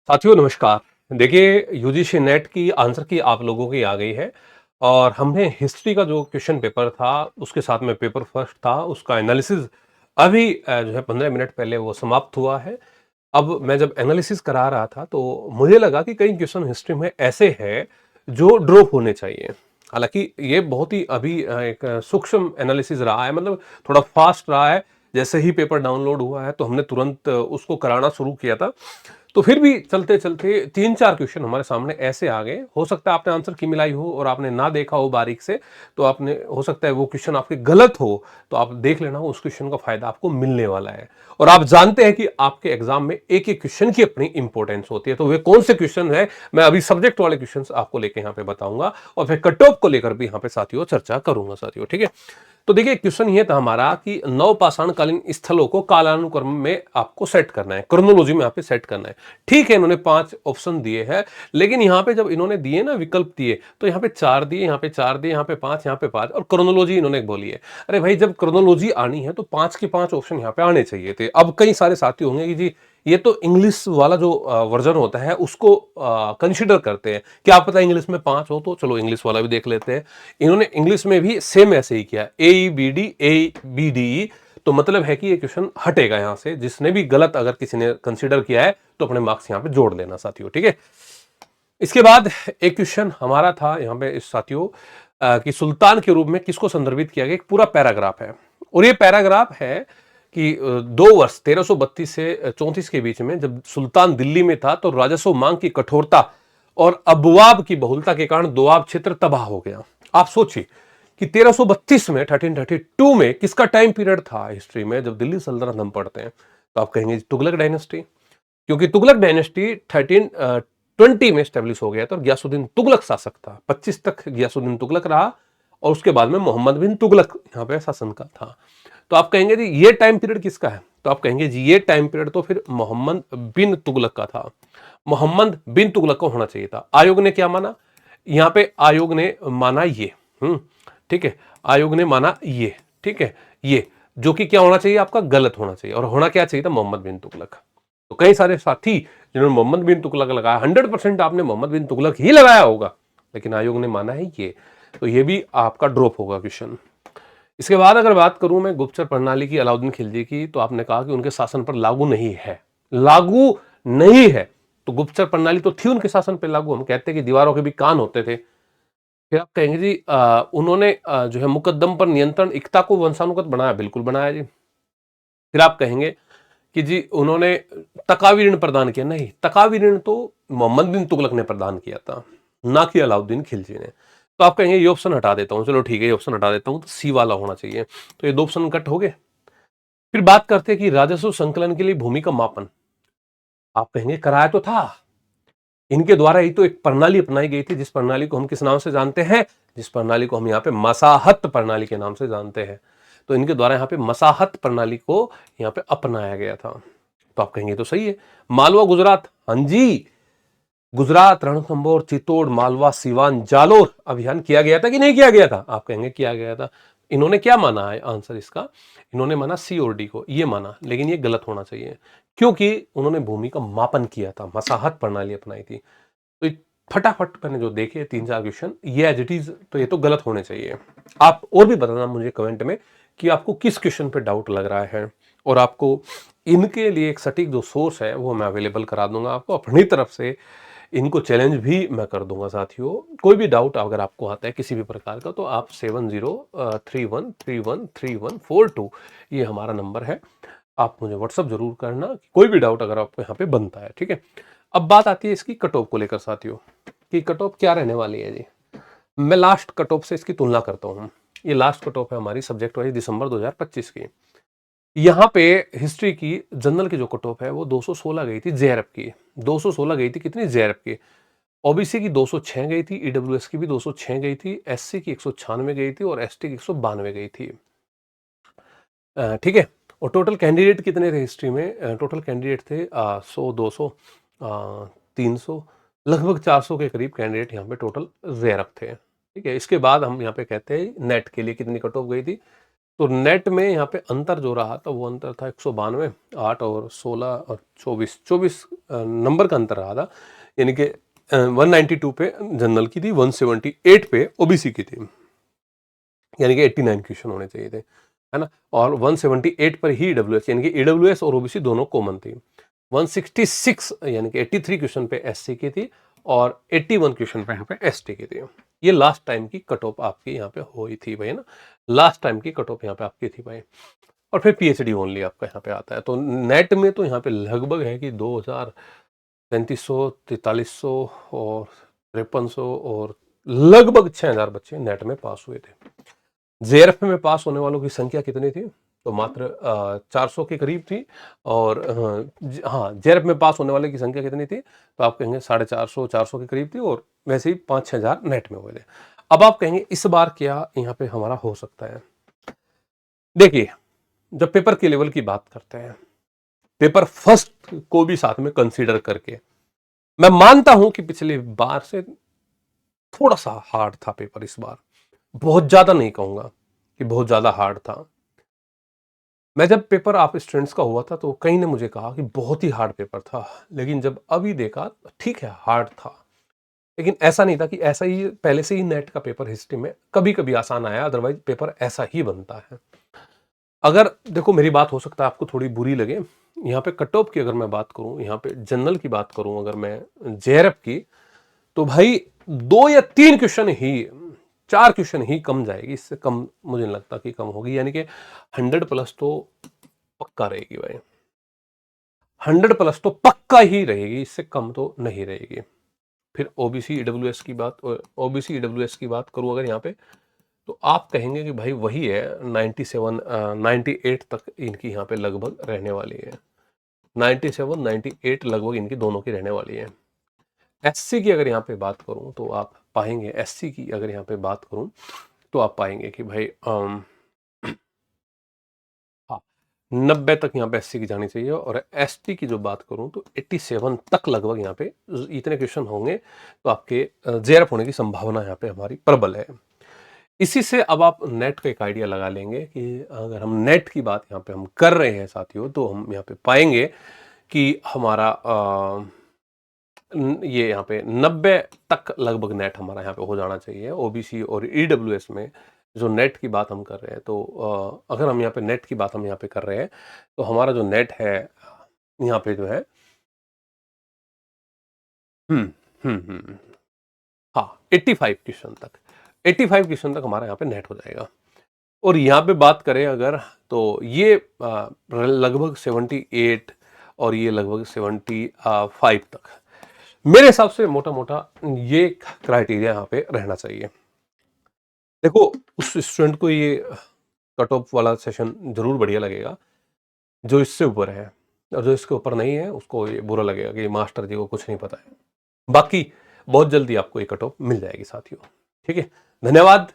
साथियों नमस्कार। देखिए यूजीसी नेट की आंसर की आप लोगों की आ गई है और हमने हिस्ट्री का जो क्वेश्चन पेपर था उसके साथ में पेपर फर्स्ट था उसका एनालिसिस अभी जो है 15 मिनट पहले वो समाप्त हुआ है। अब मैं जब एनालिसिस करा रहा था तो मुझे लगा कि कई क्वेश्चन हिस्ट्री में ऐसे हैं जो ड्रॉप होने चाहिए। हालांकि ये बहुत ही अभी एक सूक्ष्म एनालिसिस रहा है, मतलब थोड़ा फास्ट रहा है। जैसे ही पेपर डाउनलोड हुआ है तो हमने तुरंत उसको कराना शुरू किया था। तो फिर भी चलते चलते तीन चार क्वेश्चन हमारे सामने ऐसे आ गए, हो सकता है आपने आंसर की मिलाई हो और आपने ना देखा हो बारीक से, तो आपने हो सकता है वो क्वेश्चन आपके गलत हो, तो आप देख लेना उस क्वेश्चन का फायदा आपको मिलने वाला है। और आप जानते हैं कि आपके एग्जाम में एक एक क्वेश्चन की अपनी इंपॉर्टेंस होती है, तो वे कौन से क्वेश्चन है मैं अभी सब्जेक्ट वाले क्वेश्चन आपको लेकर यहाँ पे बताऊंगा और फिर कट ऑफ को लेकर भी यहाँ पे साथियों चर्चा करूंगा साथियों, ठीक है। तो देखिए क्वेश्चन ये था हमारा कि नवपाषाणकालीन स्थलों को कालानुक्रम में आपको सेट करना है, क्रोनोलॉजी में यहाँ पे सेट करना है। ठीक है, इन्होंने 5 ऑप्शन दिए हैं, लेकिन यहाँ पे जब इन्होंने दिए ना विकल्प दिए तो यहाँ पे 4 दिए, यहाँ पे 4 दिए, यहाँ पे 5, यहाँ पे 5 और क्रोनोलॉजी इन्होंने बोली है। अरे भाई जब क्रोनोलॉजी आनी है तो 5 के 5 ऑप्शन यहाँ पे आने चाहिए थे। अब कई सारे साथी होंगे कि जी ये तो इंग्लिश वाला जो वर्जन होता है उसको कंसिडर करते हैं, क्या पता इंग्लिश में 5 हो, तो चलो इंग्लिश वाला भी देख लेते हैं। इन्होंने इंग्लिश में भी सेम ऐसे ही किया, AEBD तो मतलब है कि ये क्वेश्चन हटेगा यहां से। जिसने भी गलत अगर किसी ने कंसीडर किया है तो अपने मार्क्स यहां पे जोड़ लेना साथियों, ठीक है। इसके बाद एक क्वेश्चन हमारा था यहाँ पे इस साथियों कि सुल्तान के रूप में किसको संदर्भित किया गया, एक पूरा पैराग्राफ है। और ये पैराग्राफ है कि 2 वर्ष 1332 से 34 के बीच में जब सुल्तान दिल्ली में था तो राजस्व मांग की कठोरता और अबवाब की बहुलता के कारण दोआब क्षेत्र तबाह हो गया। आप सोचिए कि 1332 में 1332 में किसका टाइम पीरियड था हिस्ट्री में जब दिल्ली सल्तनत हम पढ़ते हैं, तो आप कहेंगे तुगलक डायनेस्टी। क्योंकि तुगलक डायनेस्टी 1320 में स्टेब्लिश हो गया था और गयासुद्दीन तुगलक शासक था। 25 तक गयासुद्दीन तुगलक रहा और उसके बाद में मोहम्मद बिन तुगलक यहाँ पे शासन का था। तो आप कहेंगे जी ये टाइम पीरियड किसका है, तो आप कहेंगे जी ये टाइम पीरियड तो फिर मोहम्मद बिन तुगलक का था। मोहम्मद बिन तुगलक को होना चाहिए था। आयोग ने क्या माना, यहाँ पे आयोग ने माना ये, ठीक है, आयोग ने माना ये, ठीक है, ये जो कि क्या होना चाहिए आपका गलत होना चाहिए, और होना क्या चाहिए था मोहम्मद बिन तुगलक। तो कई सारे साथी जिन्होंने मोहम्मद बिन तुगलक लगाया, 100% आपने मोहम्मद बिन तुगलक ही लगाया होगा, लेकिन आयोग ने माना है ये, तो ये भी आपका ड्रॉप होगा क्वेश्चन। इसके बाद अगर बात करूं मैं गुप्तचर प्रणाली की अलाउद्दीन खिलजी की, तो आपने कहा कि उनके शासन पर लागू नहीं है, लागू नहीं है। तो गुप्तचर प्रणाली तो थी उनके शासन पर लागू, हम कहते हैं कि दीवारों के भी कान होते थे। फिर आप कहेंगे जी उन्होंने जो है मुकद्दम पर नियंत्रण इक्ता को वंशानुगत बनाया, बिल्कुल बनाया जी। फिर आप कहेंगे कि जी उन्होंने तकावी ऋण प्रदान किया, नहीं, तकावी ऋण तो मोहम्मद बिन तुगलक ने प्रदान किया था, ना कि अलाउद्दीन खिलजी ने। तो आप कहेंगे ये ऑप्शन हटा देता हूं, चलो ठीक है ये ऑप्शन हटा देता हूं, तो सी वाला होना चाहिए। तो ये 2 ऑप्शन कट हो गए। फिर बात करते हैं कि राजस्व संकलन के लिए भूमि का मापन, आप कहेंगे कराया तो था, इनके द्वारा ही तो एक प्रणाली अपनाई गई थी जिस प्रणाली को हम किस नाम से जानते हैं, जिस प्रणाली को हम यहाँ पे मसाहत प्रणाली के नाम से जानते हैं। तो इनके द्वारा यहाँ पे मसाहत प्रणाली को यहाँ पे अपनाया गया था। तो आप कहेंगे तो सही है। मालवा गुजरात, हाँ जी, गुजरात रणथंभौर चित्तौड़ मालवा सिवान जालोर अभियान किया गया था कि नहीं किया गया था, आप कहेंगे किया गया था। इन्होंने क्या माना है आंसर इसका, इन्होंने माना सी और डी को, ये माना, लेकिन ये गलत होना चाहिए क्योंकि उन्होंने भूमि का मापन किया था, मसाहत प्रणाली अपनाई थी। तो फटाफट मैंने जो देखे 3-4 क्वेश्चन ये एज इट इज, तो ये तो गलत होने चाहिए। आप और भी बताना मुझे कमेंट में कि आपको किस क्वेश्चन पे डाउट लग रहा है, और आपको इनके लिए एक सटीक जो सोर्स है वो मैं अवेलेबल करा दूंगा आपको अपनी तरफ से। इनको चैलेंज भी मैं कर दूंगा साथियों। कोई भी डाउट अगर आपको आता है किसी भी प्रकार का तो आप 7031313142 ये हमारा नंबर है, आप मुझे व्हाट्सअप जरूर करना, कोई भी डाउट अगर आपको यहाँ पे बनता है, ठीक है। अब बात आती है इसकी कट ऑफ को लेकर साथियों, कि कट ऑफ क्या रहने वाली है जी। मैं लास्ट कट ऑफ से इसकी तुलना करता हूँ। ये लास्ट कट ऑफ है हमारी सब्जेक्ट वाइज दिसंबर 2025 की। यहाँ पे हिस्ट्री की जनरल की जो कट ऑफ है वो 216 गई थी जेआरएफ की, 216 गई थी कितनी जेआरएफ की। ओबीसी की 206 गई थी, ईडब्ल्यूएस की भी 206 गई थी, एससी की 196 गई थी और एसटी की 192 गई थी, ठीक है। और टोटल कैंडिडेट कितने थे हिस्ट्री में, टोटल कैंडिडेट थे 100 200 300 लगभग 400 के करीब कैंडिडेट यहाँ पे टोटल जेआरएफ थे, ठीक है। इसके बाद हम यहाँ पे कहते हैं नेट के लिए कितनी कट ऑफ गई थी, तो नेट में यहाँ पे अंतर जो रहा था वो अंतर था 192, 8 और 16 और 24 नंबर का अंतर रहा था, यानी कि 192 पे जनरल की थी, 178 पे ओबीसी की थी, यानी कि 89 क्वेश्चन होने चाहिए थे, है ना। और 178 पर ही ईडब्ल्यूएस, यानी कि ईडब्ल्यूएस और ओबीसी दोनों कॉमन थी। 166 यानी कि 83 क्वेश्चन पे एससी की थी और 81 क्वेश्चन पे यहाँ पे एसटी की थी। ये लास्ट टाइम की कट ऑफ आपकी यहाँ पे हुई थी भाई, है ना, लास्ट टाइम की कट ऑफ यहाँ पे आपकी थी भाई। और फिर पीएचडी ओनली आपका यहाँ पे आता है। तो नेट में तो यहाँ पे लगभग है कि 2300, 4300 और 5300 और लगभग 6000 बच्चे नेट में पास हुए थे। जेआरएफ में पास होने वालों की संख्या कितनी थी? तो मात्र 400 के करीब थी। और हाँ, जेआरएफ में पास होने वाले की संख्या कितनी थी? तो आप कहेंगे 450 400 के करीब थी, और वैसे ही 5-6 हजार नेट में हुए थे। अब आप कहेंगे इस बार क्या यहाँ पे हमारा हो सकता है? देखिए, जब पेपर के लेवल की बात करते हैं, पेपर फर्स्ट को भी साथ में कंसीडर करके, मैं मानता हूं कि पिछली बार से थोड़ा सा हार्ड था पेपर इस बार। बहुत ज्यादा नहीं कहूंगा कि बहुत ज्यादा हार्ड था। मैं जब पेपर आप स्टूडेंट्स का हुआ था तो कई ने मुझे कहा कि बहुत ही हार्ड पेपर था, लेकिन जब अभी देखा ठीक है हार्ड था, लेकिन ऐसा नहीं था कि ऐसा ही पहले से ही नेट का पेपर हिस्ट्री में कभी कभी आसान आया, अदरवाइज पेपर ऐसा ही बनता है। अगर देखो, मेरी बात हो सकता है आपको थोड़ी बुरी लगे, यहाँ पे कट ऑफ की अगर मैं बात करूं, यहाँ पे जनरल की बात करूं अगर मैं, जेआरएफ की, तो भाई 2 या 3 क्वेश्चन ही, 4 क्वेश्चन ही कम जाएगी, इससे कम मुझे नहीं लगता कि कम होगी, यानी कि 100+ तो पक्का रहेगी भाई, 100+ तो पक्का ही रहेगी, इससे कम तो नहीं रहेगी। फिर ओबीसी ईडब्ल्यूएस की बात, ओबीसी ईडब्ल्यूएस की बात करूं अगर यहाँ पे, तो आप कहेंगे कि भाई वही है, 97 98 तक इनकी यहाँ पे लगभग रहने वाली है, 97 98 लगभग इनकी दोनों की रहने वाली है। एससी की अगर यहाँ पे बात करूं तो आप पाएंगे, एससी की अगर यहाँ पे बात करूं तो आप पाएंगे कि भाई हाँ, 90 तक यहाँ पे एससी की जानी चाहिए, और एसटी की जो बात करूं तो 87 तक लगभग यहाँ पे इतने क्वेश्चन होंगे, तो आपके जेआरएफ होने की संभावना यहाँ पे हमारी प्रबल है। इसी से अब आप नेट का एक आइडिया लगा लेंगे कि अगर हम नेट की बात यहाँ पे हम कर रहे हैं साथियों, तो हम यहाँ पे पाएंगे कि हमारा ये यहाँ पे 90 तक लगभग नेट हमारा यहाँ पे हो जाना चाहिए ओबीसी और ईडब्ल्यूएस में, जो नेट की बात हम कर रहे हैं। तो अगर हम यहाँ पे नेट की बात हम यहाँ पे कर रहे हैं, तो हमारा जो नेट है यहाँ पे जो है, हम्म हाँ, 85 क्वेश्चन तक, 85 क्वेश्चन तक हमारा यहाँ पे नेट हो जाएगा। और यहाँ पे बात करें अगर, तो ये लगभग 78 और ये लगभग 75 तक, मेरे हिसाब से मोटा मोटा ये क्राइटेरिया यहाँ पे रहना चाहिए। देखो, उस स्टूडेंट को ये कट ऑफ वाला सेशन जरूर बढ़िया लगेगा जो इससे ऊपर है, और जो इसके ऊपर नहीं है उसको ये बुरा लगेगा कि मास्टर जी को कुछ नहीं पता है। बाकी बहुत जल्दी आपको ये कट ऑफ मिल जाएगी साथियों, ठीक है। धन्यवाद।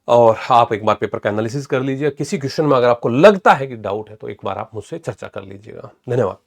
और आप एक बार पेपर का एनालिसिस कर लीजिए, किसी क्वेश्चन में अगर आपको लगता है कि डाउट है तो एक बार आप मुझसे चर्चा कर लीजिएगा। धन्यवाद।